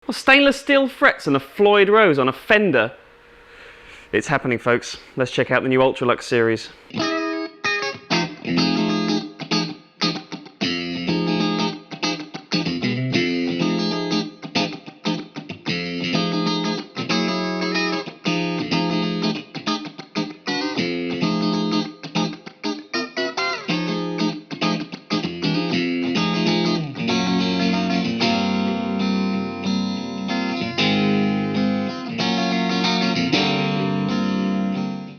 Well, stainless steel frets and a Floyd Rose on a Fender. It's happening, folks. Let's check out the new Ultra LUXE series.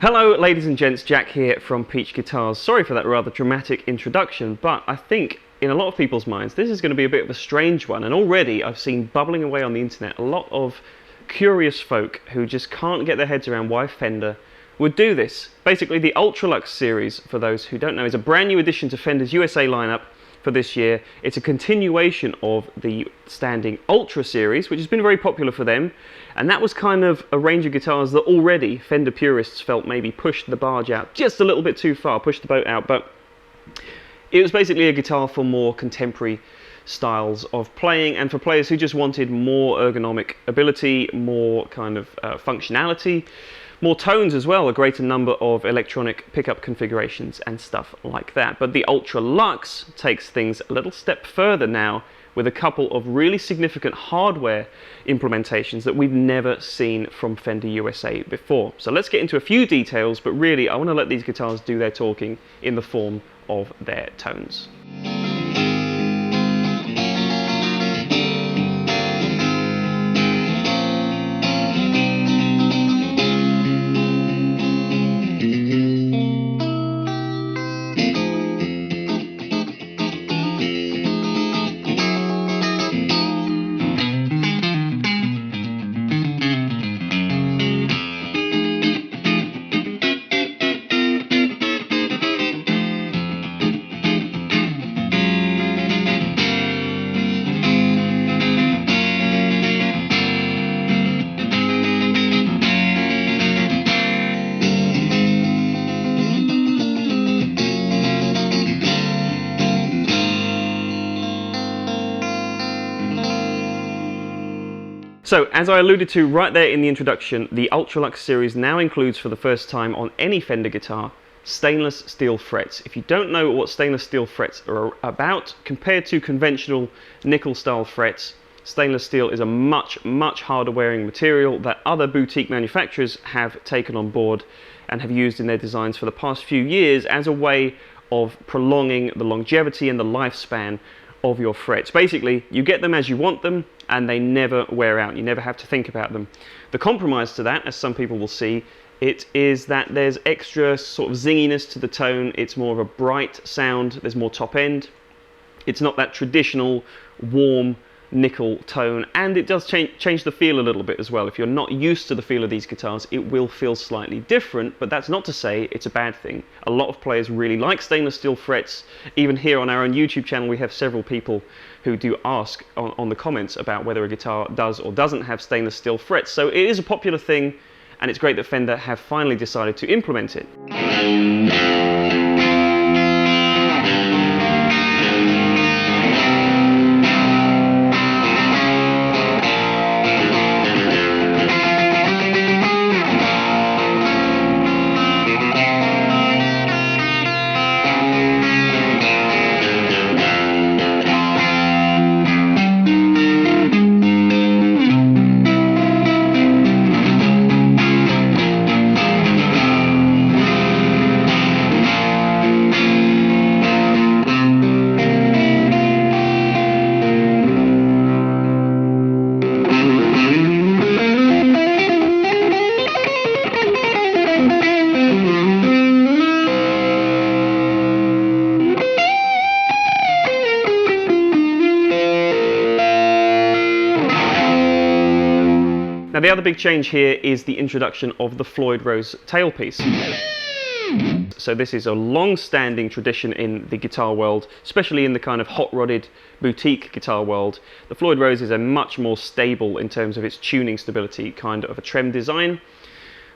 Hello ladies and gents, Jack here from Peach Guitars. Sorry for that rather dramatic introduction, but I think in a lot of people's minds this is going to be a bit of a strange one, and already I've seen bubbling away on the internet a lot of curious folk who just can't get their heads around why Fender would do this. Basically, the Ultra LUXE series, for those who don't know, is a brand new addition to Fender's USA lineup for this year. It's a continuation of the standing Ultra series, which has been very popular for them, and that was kind of a range of guitars that already Fender purists felt maybe pushed the barge out just a little bit too far, pushed the boat out. But it was basically a guitar for more contemporary styles of playing, and for players who just wanted more ergonomic ability, more kind of functionality, more tones as well, a greater number of electronic pickup configurations and stuff like that. But the Ultra LUXE takes things a little step further now, with a couple of really significant hardware implementations that we've never seen from Fender USA before. So let's get into a few details, but really I want to let these guitars do their talking in the form of their tones. So, as I alluded to right there in the introduction, the Ultra LUXE series now includes, for the first time on any Fender guitar, stainless steel frets. If you don't know what stainless steel frets are about, compared to conventional nickel style frets, stainless steel is a much harder wearing material that other boutique manufacturers have taken on board and have used in their designs for the past few years as a way of prolonging the longevity and the lifespan of your frets. Basically, you get them as you want them and they never wear out. You never have to think about them. The compromise to that, as some people will see, it is that there's extra sort of zinginess to the tone. It's more of a bright sound. There's more top end. It's not that traditional warm nickel tone, and it does change the feel a little bit as well. If you're not used to the feel of these guitars, it will feel slightly different, but that's not to say it's a bad thing. A lot of players really like stainless steel frets. Even here on our own YouTube channel, we have several people who do ask on the comments about whether a guitar does or doesn't have stainless steel frets. So it is a popular thing, and it's great that Fender have finally decided to implement it. Now, the other big change here is the introduction of the Floyd Rose tailpiece. So this is a long-standing tradition in the guitar world, especially in the kind of hot-rodded boutique guitar world. The Floyd Rose is a much more stable, in terms of its tuning stability, kind of a trem design.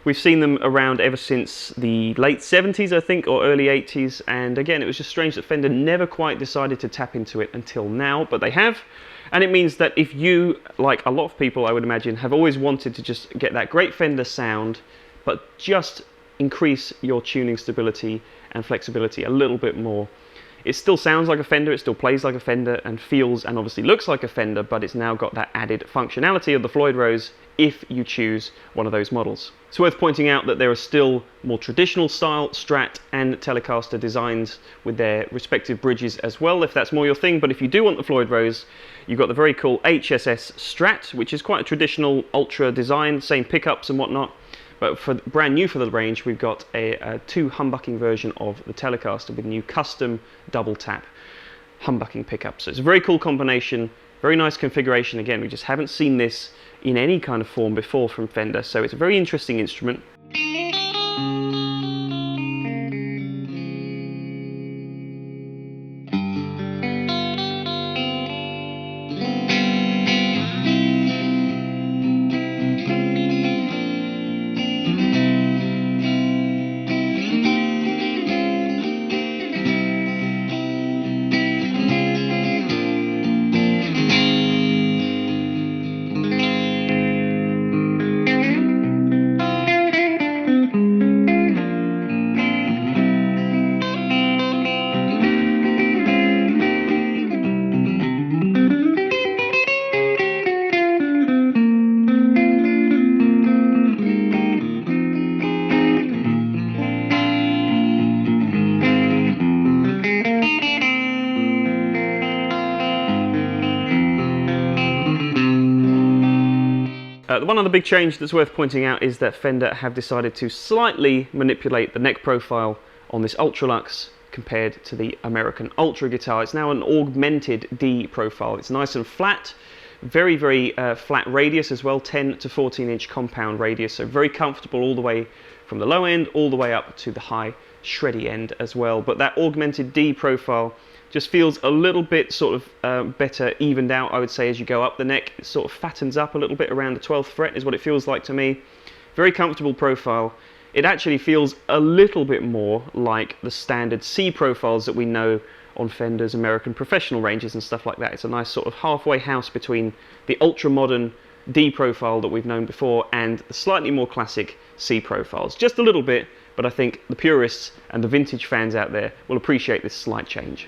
We've seen them around ever since the late 70s, I think, or early 80s, and again, it was just strange that Fender never quite decided to tap into it until now, but they have. And it means that if you, like a lot of people I would imagine, have always wanted to just get that great Fender sound, but just increase your tuning stability and flexibility a little bit more. It still sounds like a Fender, it still plays like a Fender, and feels and obviously looks like a Fender, but it's now got that added functionality of the Floyd Rose if you choose one of those models. It's worth pointing out that there are still more traditional style Strat and Telecaster designs with their respective bridges as well, if that's more your thing. But if you do want the Floyd Rose, you've got the very cool HSS Strat, which is quite a traditional Ultra design, same pickups and whatnot. But for brand new for the range, we've got a 2 humbucking version of the Telecaster with new custom double tap humbucking pickups. So it's a very cool combination, very nice configuration. Again, we just haven't seen this in any kind of form before from Fender, so it's a very interesting instrument. The one other big change that's worth pointing out is that Fender have decided to slightly manipulate the neck profile on this Ultra LUXE compared to the American Ultra guitar. It's now an augmented D profile. It's nice and flat, very flat radius as well, 10 to 14 inch compound radius, so very comfortable all the way from the low end all the way up to the high shreddy end as well. But that augmented D profile just feels a little bit sort of better evened out, I would say, as you go up the neck. It sort of fattens up a little bit around the 12th fret is what it feels like to me. Very comfortable profile. It actually feels a little bit more like the standard C profiles that we know on Fender's American professional ranges and stuff like that. It's a nice sort of halfway house between the ultra modern D profile that we've known before and the slightly more classic C profiles. Just a little bit, but I think the purists and the vintage fans out there will appreciate this slight change.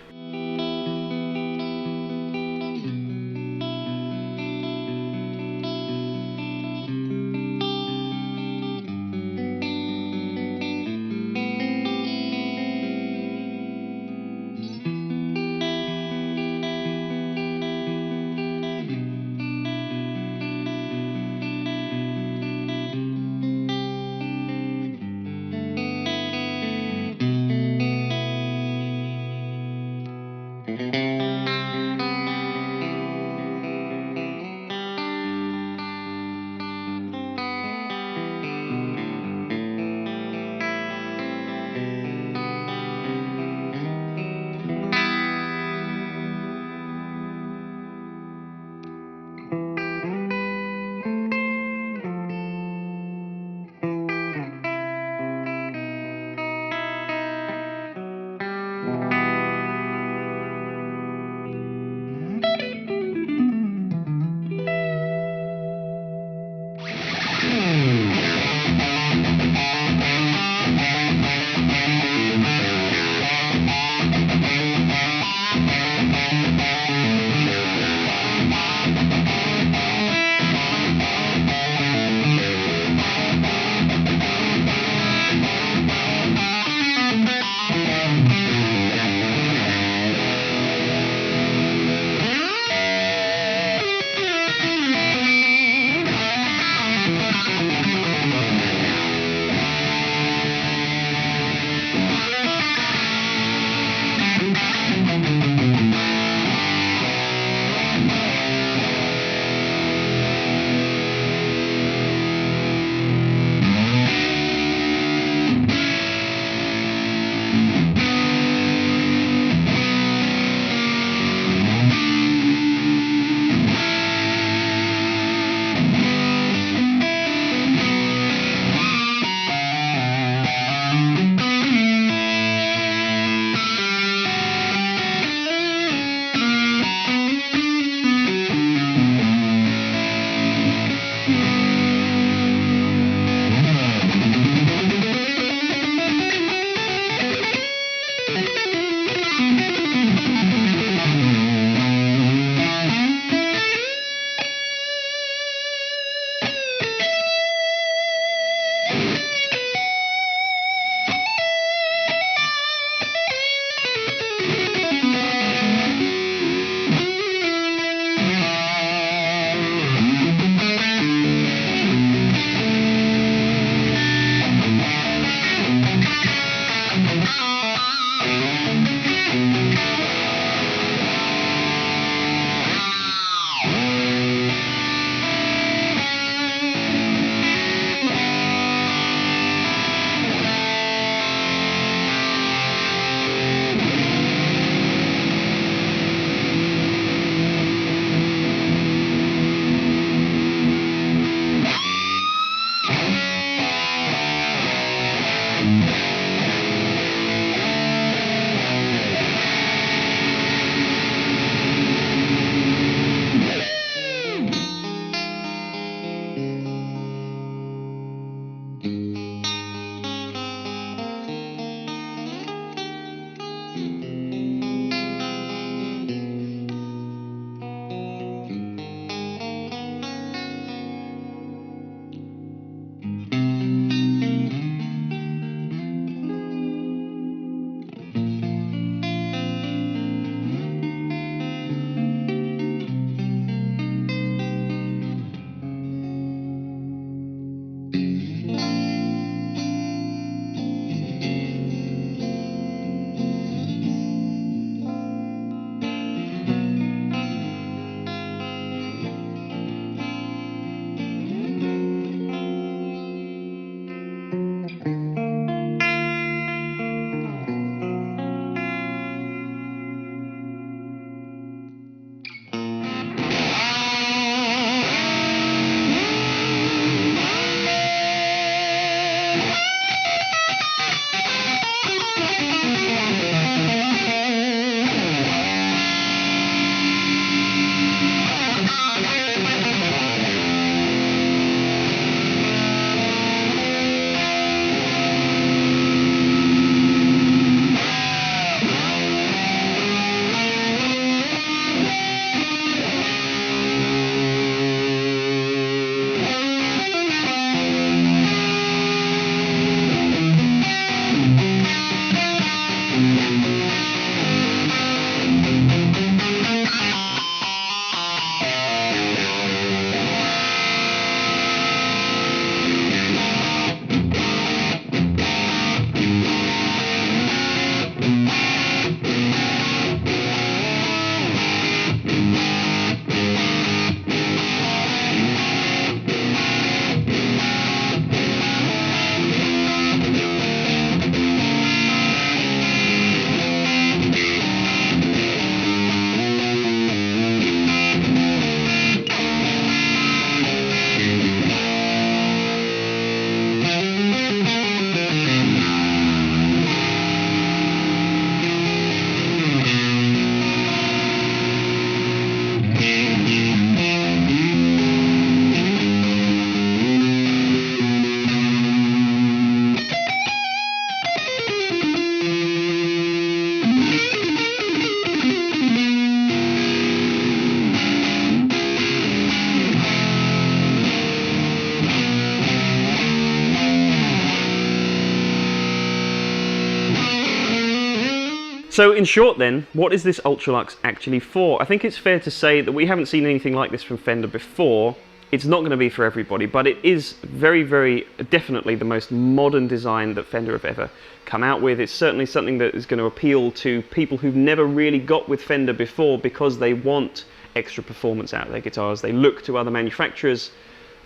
So in short then, what is this Ultra LUXE actually for? I think it's fair to say that we haven't seen anything like this from Fender before. It's not going to be for everybody, but it is very, very definitely the most modern design that Fender have ever come out with. It's certainly something that is going to appeal to people who've never really got with Fender before because they want extra performance out of their guitars. They look to other manufacturers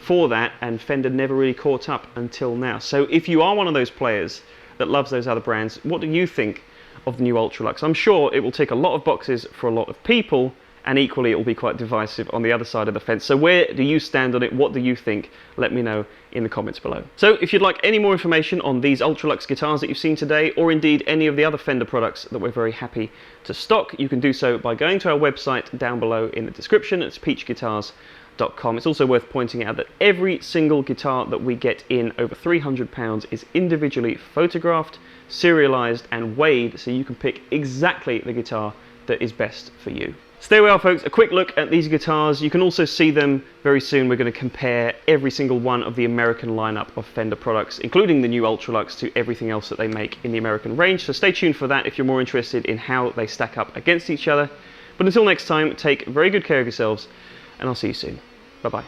for that, and Fender never really caught up until now. So if you are one of those players that loves those other brands, what do you think of the new Ultra LUXE? I'm sure it will tick a lot of boxes for a lot of people, and equally it will be quite divisive on the other side of the fence. So where do you stand on it? What do you think? Let me know in the comments below. So if you'd like any more information on these Ultra LUXE guitars that you've seen today, or indeed any of the other Fender products that we're very happy to stock, you can do so by going to our website down below in the description. It's peachguitars.com. It's also worth pointing out that every single guitar that we get in over £300 is individually photographed, serialized and weighed, so you can pick exactly the guitar that is best for you. So there we are, folks, a quick look at these guitars. You can also see them very soon. We're going to compare every single one of the American lineup of Fender products, including the new Ultra LUXE, to everything else that they make in the American range. So stay tuned for that if you're more interested in how they stack up against each other. But until next time, take very good care of yourselves, and I'll see you soon. Bye-bye.